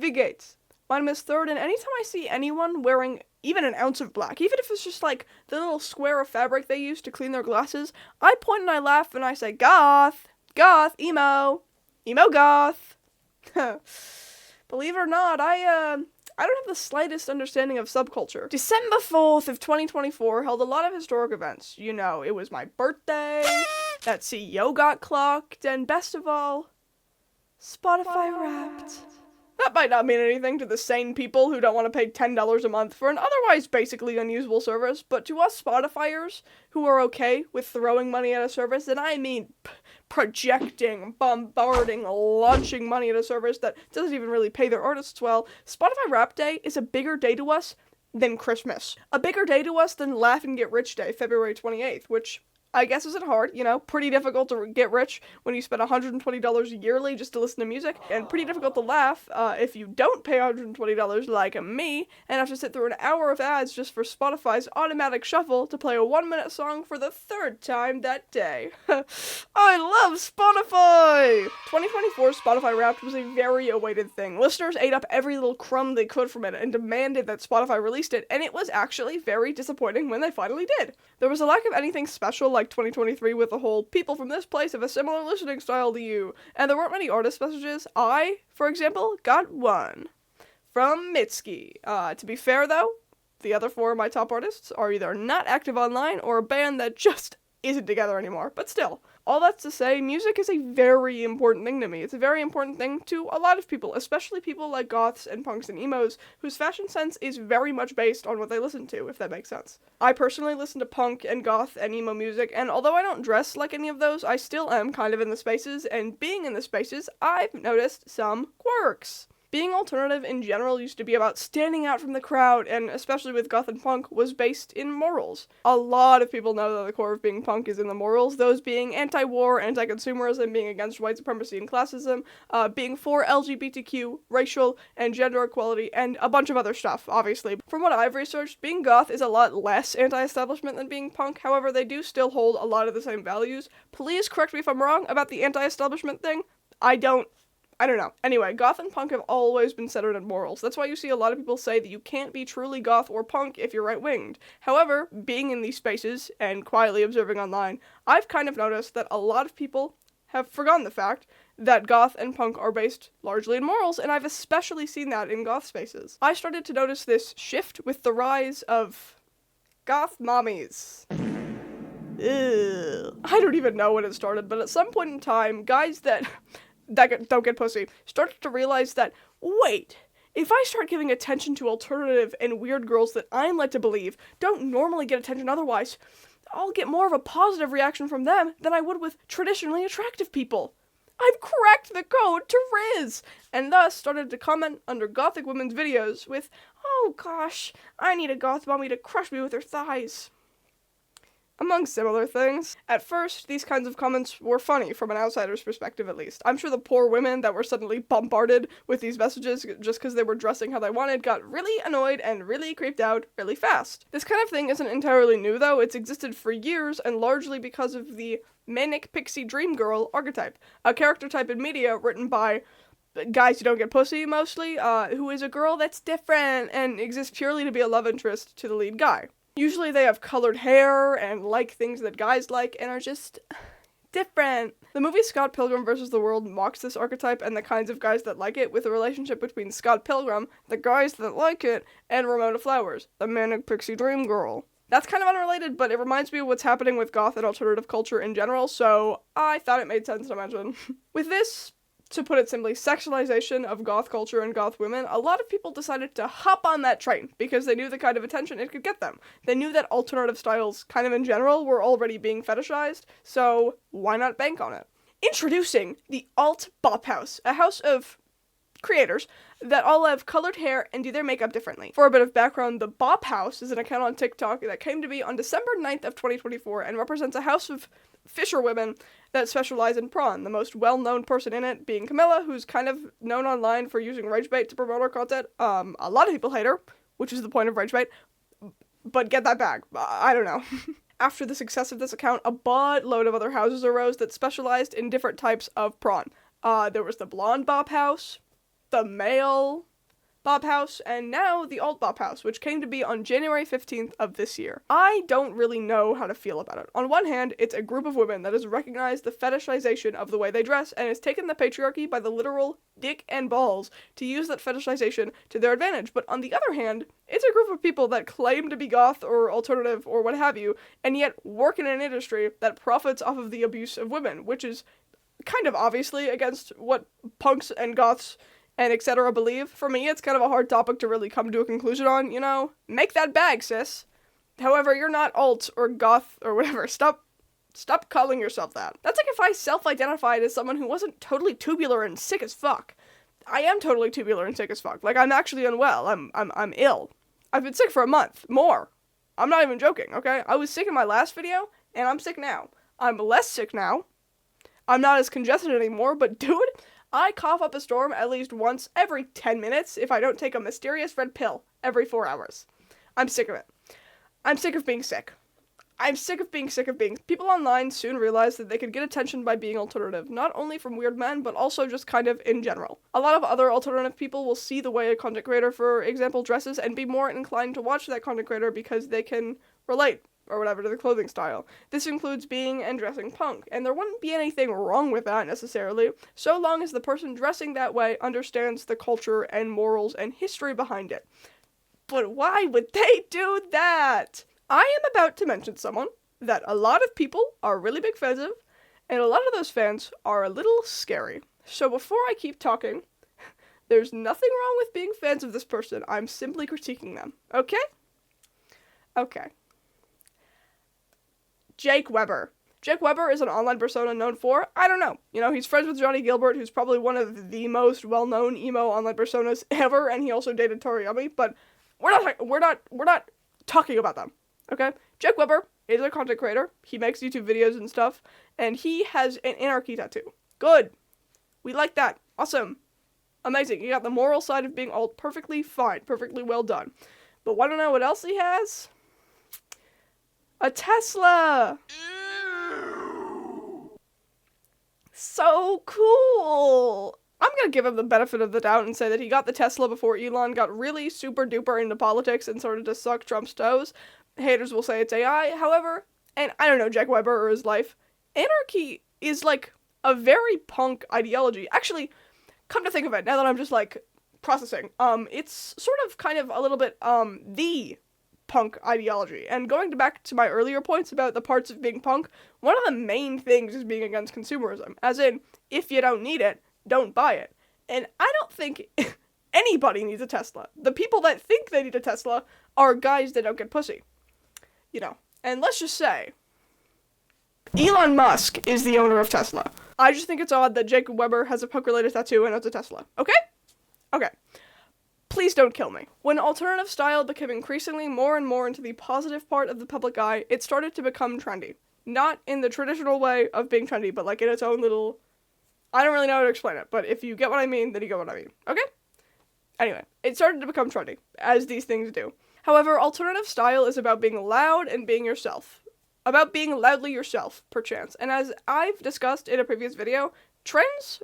navigates. My name is Third, and anytime I see anyone wearing even an ounce of black, even if it's just like the little square of fabric they use to clean their glasses, I point and I laugh and I say, goth, goth, emo goth. Believe it or not, I don't have the slightest understanding of subculture. December 4th of 2024 held a lot of historic events. You know, it was my birthday, that CEO got clocked, and best of all, Spotify Wrapped. That might not mean anything to the sane people who don't want to pay $10 a month for an otherwise basically unusable service, but to us Spotifyers who are okay with throwing money at a service, and I mean projecting, bombarding, launching money at a service that doesn't even really pay their artists well, Spotify Wrapped Day is a bigger day to us than Christmas. A bigger day to us than Laugh and Get Rich Day, February 28th, which I guess isn't hard, you know, pretty difficult to get rich when you spend $120 yearly just to listen to music, and pretty difficult to laugh if you don't pay $120 like me, and have to sit through an hour of ads just for Spotify's automatic shuffle to play a 1-minute song for the 3rd time that day. I love Spotify! 2024 Spotify Wrapped was a very awaited thing. Listeners ate up every little crumb they could from it and demanded that Spotify released it, and it was actually very disappointing when they finally did. There was a lack of anything special like 2023 with the whole people from this place have a similar listening style to you, and there weren't many artist messages. I, for example, got one from Mitski. To be fair though, the other 4 of my top artists are either not active online or a band that just isn't together anymore, but still. All that's to say, music is a very important thing to me. It's a very important thing to a lot of people, especially people like goths and punks and emos, whose fashion sense is very much based on what they listen to, if that makes sense. I personally listen to punk and goth and emo music, and although I don't dress like any of those, I still am kind of in the spaces, and being in the spaces, I've noticed some quirks. Being alternative in general used to be about standing out from the crowd, and especially with goth and punk, was based in morals. A lot of people know that the core of being punk is in the morals, those being anti-war, anti-consumerism, being against white supremacy and classism, being for LGBTQ, racial, and gender equality, and a bunch of other stuff, obviously. From what I've researched, being goth is a lot less anti-establishment than being punk, however, they do still hold a lot of the same values. Please correct me if I'm wrong about the anti-establishment thing. I don't know. Anyway, goth and punk have always been centered on morals. That's why you see a lot of people say that you can't be truly goth or punk if you're right-winged. However, being in these spaces and quietly observing online, I've kind of noticed that a lot of people have forgotten the fact that goth and punk are based largely in morals, and I've especially seen that in goth spaces. I started to notice this shift with the rise of goth mommies. Ew. I don't even know when it started, but at some point in time, guys that don't get pussy started to realize that, wait, if I start giving attention to alternative and weird girls that I'm led to believe don't normally get attention otherwise, I'll get more of a positive reaction from them than I would with traditionally attractive people. I've cracked the code to Riz, and thus started to comment under gothic women's videos with, oh gosh, I need a goth mommy to crush me with her thighs. Among similar things. At first, these kinds of comments were funny, from an outsider's perspective at least. I'm sure the poor women that were suddenly bombarded with these messages just because they were dressing how they wanted got really annoyed and really creeped out really fast. This kind of thing isn't entirely new though, it's existed for years and largely because of the manic pixie dream girl archetype, a character type in media written by guys who don't get pussy mostly, who is a girl that's different and exists purely to be a love interest to the lead guy. Usually they have colored hair and like things that guys like and are just different. The movie Scott Pilgrim vs. the World mocks this archetype and the kinds of guys that like it with a relationship between Scott Pilgrim, the guys that like it, and Ramona Flowers, the manic pixie dream girl. That's kind of unrelated, but it reminds me of what's happening with goth and alternative culture in general, so I thought it made sense to mention. With this, to put it simply, sexualization of goth culture and goth women, a lot of people decided to hop on that train because they knew the kind of attention it could get them. They knew that alternative styles, kind of in general, were already being fetishized, so why not bank on it? Introducing the Alt Bop House, a house of creators that all have colored hair and do their makeup differently. For a bit of background, the Bop House is an account on TikTok that came to be on December 9th of 2024 and represents a house of fisher women that specialize in prawn, the most well-known person in it being Camilla, who's kind of known online for using ragebait to promote her content. A lot of people hate her, which is the point of ragebait, but get that bag. I don't know. After the success of this account, a buttload of other houses arose that specialized in different types of prawn. There was the Blonde Bop House, the Male Bop House, and now the Alt Bop House, which came to be on January 15th of this year. I don't really know how to feel about it. On one hand, it's a group of women that has recognized the fetishization of the way they dress and has taken the patriarchy by the literal dick and balls to use that fetishization to their advantage. But on the other hand, it's a group of people that claim to be goth or alternative or what have you, and yet work in an industry that profits off of the abuse of women, which is kind of obviously against what punks and goths and etc. believe. For me, it's kind of a hard topic to really come to a conclusion on, you know? Make that bag, sis. However, you're not alt or goth or whatever. Stop calling yourself that. That's like if I self-identified as someone who wasn't totally tubular and sick as fuck. I am totally tubular and sick as fuck. Like, I'm actually unwell. I'm ill. I've been sick for a month. More. I'm not even joking, okay? I was sick in my last video, and I'm sick now. I'm less sick now. I'm not as congested anymore, but dude, I cough up a storm at least once every 10 minutes if I don't take a mysterious red pill every 4 hours. I'm sick of it. I'm sick of being sick. I'm sick of being. People online soon realized that they could get attention by being alternative, not only from weird men, but also just kind of in general. A lot of other alternative people will see the way a content creator, for example, dresses and be more inclined to watch that content creator because they can relate or whatever to the clothing style. This includes being and dressing punk, and there wouldn't be anything wrong with that necessarily, so long as the person dressing that way understands the culture and morals and history behind it. But why would they do that? I am about to mention someone that a lot of people are really big fans of, and a lot of those fans are a little scary. So before I keep talking, there's nothing wrong with being fans of this person, I'm simply critiquing them, okay? Okay. Jake Weber. Jake Weber is an online persona known for, I don't know, you know, he's friends with Johnny Gilbert, who's probably one of the most well-known emo online personas ever, and he also dated Toriyami, but we're not talking about them, okay? Jake Weber is a content creator, he makes YouTube videos and stuff, and he has an anarchy tattoo. Good. We like that. Awesome. Amazing. You got the moral side of being alt perfectly fine, perfectly well done. But wanna know what else he has? A Tesla! So cool! I'm gonna give him the benefit of the doubt and say that he got the Tesla before Elon got really super duper into politics and started to suck Trump's toes. Haters will say it's AI, however, and I don't know Jack Weber or his life, anarchy is like a very punk ideology. Actually, come to think of it, now that I'm just like processing, it's sort of kind of a little bit, the punk ideology. And going back to my earlier points about the parts of being punk, one of the main things is being against consumerism. As in, if you don't need it, don't buy it. And I don't think anybody needs a Tesla. The people that think they need a Tesla are guys that don't get pussy. You know. And let's just say, Elon Musk is the owner of Tesla. I just think it's odd that Jacob Weber has a punk-related tattoo and owns a Tesla. Okay? Okay. Please don't kill me. When alternative style became increasingly more and more into the positive part of the public eye, it started to become trendy. Not in the traditional way of being trendy, but like in its own little... I don't really know how to explain it, but if you get what I mean, then you get what I mean. Okay? Anyway, it started to become trendy, as these things do. However, alternative style is about being loud and being yourself. About being loudly yourself, perchance. And as I've discussed in a previous video, trends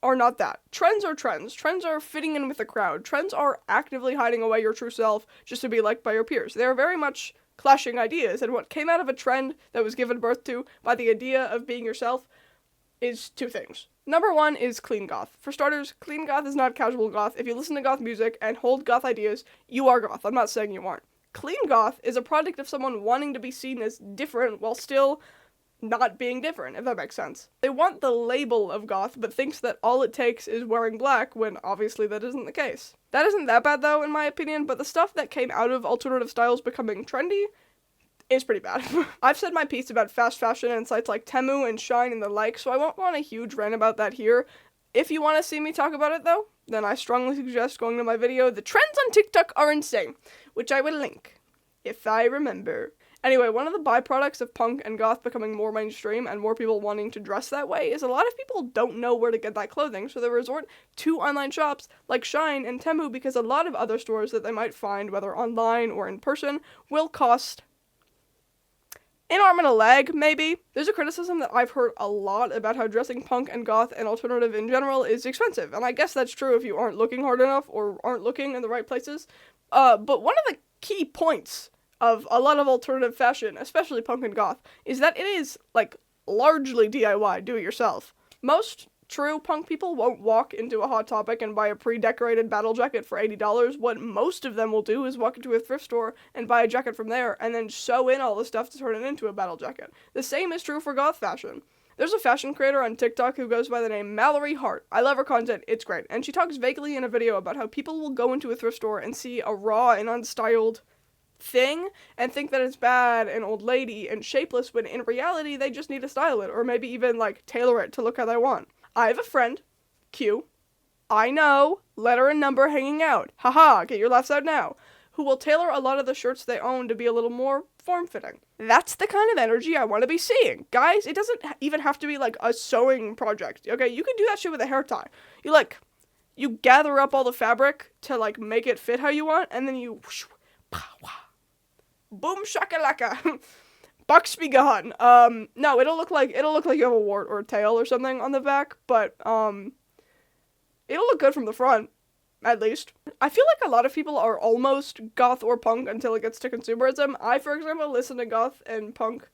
are not that. Trends are trends. Trends are fitting in with the crowd. Trends are actively hiding away your true self just to be liked by your peers. They are very much clashing ideas, and what came out of a trend that was given birth to by the idea of being yourself is two things. Number one is clean goth. For starters, clean goth is not casual goth. If you listen to goth music and hold goth ideas, you are goth. I'm not saying you aren't. Clean goth is a product of someone wanting to be seen as different while still not being different, if that makes sense. They want the label of goth, but thinks that all it takes is wearing black, when obviously that isn't the case. That isn't that bad though, in my opinion, but the stuff that came out of alternative styles becoming trendy is pretty bad. I've said my piece about fast fashion and sites like Temu and Shine and the like, so I won't go on a huge rant about that here. If you want to see me talk about it though, then I strongly suggest going to my video, The Trends on TikTok Are Insane, which I will link, if I remember. Anyway, one of the byproducts of punk and goth becoming more mainstream and more people wanting to dress that way is a lot of people don't know where to get that clothing, so they resort to online shops like Shine and Temu because a lot of other stores that they might find, whether online or in person, will cost an arm and a leg, maybe. There's a criticism that I've heard a lot about how dressing punk and goth and alternative in general is expensive, and I guess that's true if you aren't looking hard enough or aren't looking in the right places. But one of the key points of a lot of alternative fashion, especially punk and goth, is that it is, like, largely DIY, do-it-yourself. Most true punk people won't walk into a Hot Topic and buy a pre-decorated battle jacket for $80. What most of them will do is walk into a thrift store and buy a jacket from there, and then sew in all the stuff to turn it into a battle jacket. The same is true for goth fashion. There's a fashion creator on TikTok who goes by the name Mallory Hart. I love her content, it's great. And she talks vaguely in a video about how people will go into a thrift store and see a raw and unstyled thing and think that it's bad and old lady and shapeless, when in reality they just need to style it, or maybe even, like, tailor it to look how they want. I have a friend, Q, I know, letter and number hanging out, haha, get your laughs out now, who will tailor a lot of the shirts they own to be a little more form-fitting. That's the kind of energy I want to be seeing. Guys, it doesn't even have to be, like, a sewing project, okay? You can do that shit with a hair tie. You gather up all the fabric to, like, make it fit how you want, and then you whoosh, pow, wow, boom shakalaka. Bucks be gone. No, it'll look like you have a wart or a tail or something on the back, but, it'll look good from the front, at least. I feel like a lot of people are almost goth or punk until it gets to consumerism. I, for example, listen to goth and punk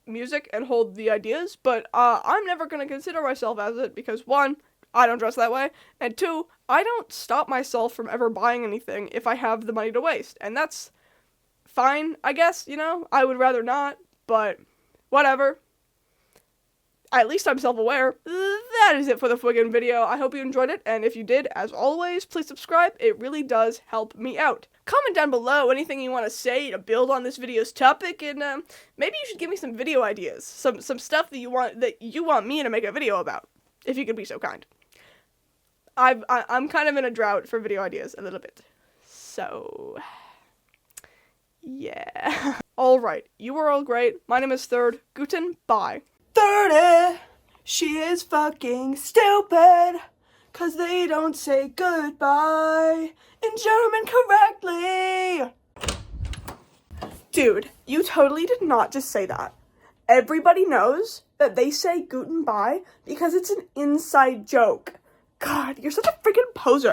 music and hold the ideas, but, I'm never gonna consider myself as it because, one, I don't dress that way, and two, I don't stop myself from ever buying anything if I have the money to waste, and that's fine, I guess, you know? I would rather not, but whatever. At least I'm self-aware. That is it for the friggin' video. I hope you enjoyed it, and if you did, as always, please subscribe. It really does help me out. Comment down below anything you want to say to build on this video's topic, and maybe you should give me some video ideas. Some stuff that you want me to make a video about, if you could be so kind. I'm kind of in a drought for video ideas a little bit. So yeah. Alright, you are all great. My name is Third. Guten, bye. 30, she is fucking stupid, 'cause they don't say goodbye in German correctly. Dude, you totally did not just say that. Everybody knows that they say guten bye because it's an inside joke. God, you're such a freaking poser.